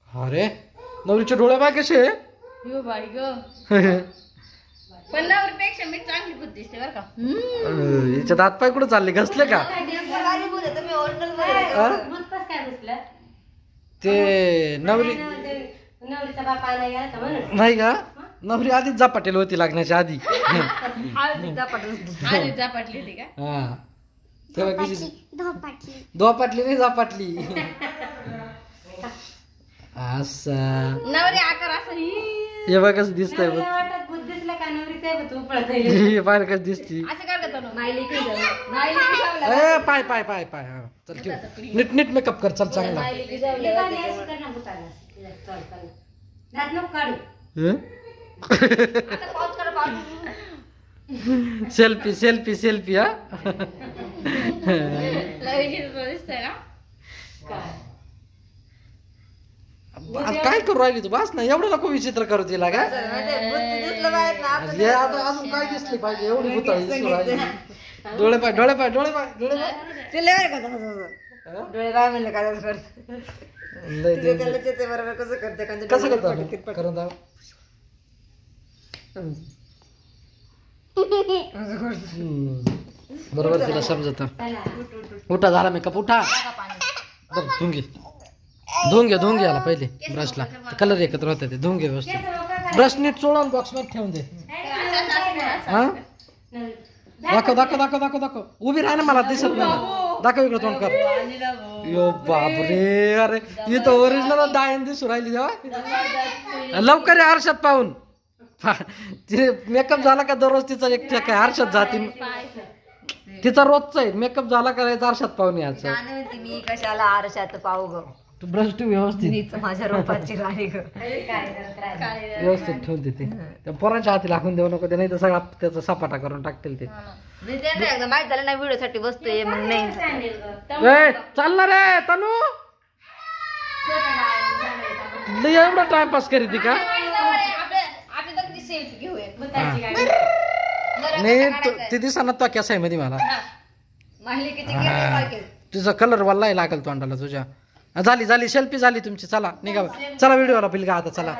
अरे नवरीचे डोळे बाय कसे यो बाई ग पण नवरीपेक्षा मी चांगली बुद्धी दिसते बरं का हिचे दात पाय कुठे चालले घसले का ते नवरीचा बाप आला गेला का म्हणून नाही का नवरी आधीच झपाटेल होती लागण्याच्या आधी आधी झपाटली होती का हा तेव्हा कशी धोपाटली नाही झपाटली असा नवरी आकार असं हे बघ कसं दिसतंय बघ वाटत बुद्ध दिसला का नवरीचा आहे तू पळत हे पाय कसं दिसती असं कर का मायली की ए पाय पाय पाय पाय हा चल ठेव नीट नीट मेकअप कर चल चांगला सेल्फी सेल्फी सेल्फी हा दिसतंय ना काय करू राहिली तू बस ना एवढं नको विचित्र करू तिला का अजून काय दिसली पाहिजे एवढी भुताळी दिसू राहिली डोळे पाय डोळे पाय डोळे पाय डोळे पाय डोळे बाय म्हणलं काय कसं करते कसं करतो करून दाव बरोबर तिला समजत उठा झाला मेकअप उठा धुवून घे याला पहिले ब्रशला कलर एकत्र होता ते धुवून घे व्यवस्थित ब्रश नीट चोळून बॉक्स मध्ये ठेवून दे हा दाखव दाखव दाखव दाखव दाखव उभी राहा ना मला दिसत नाही दाखव इकडे तोंड कर यो बापरे अरे ही तर ओरिजिनल डायन दिसू राहिली तेव्हा लवकर या आरशात पाहून तिने मेकअप झाला का दररोज तिचा एक काय आरशात जाते तिचा रोजचा आहे मेकअप झाला का आरशात पाहून यायचं मी कशाला आरशात पाहू ग तू ब्रश ठेव व्यवस्थित माझ्या रोपाची राणी ग व्यवस्थित ठेवून देते त्या पोरांच्या हाती लागून देऊ नको ते नाही तर सगळा त्याचा सपाटा करून टाकतील ते माहित झालं नाही व्हिडिओ साठी बसतोय मग नाही चालणार रे तनू एवढा टाइमपास करीत का नाही ते दिसणार तो कसा आहे मध्ये मला तुझा कलर वाला लागेल तोंडाला तुझ्या झाली सेल्फी झाली तुमची चला निघा चला व्हिडिओला बिल का आता चला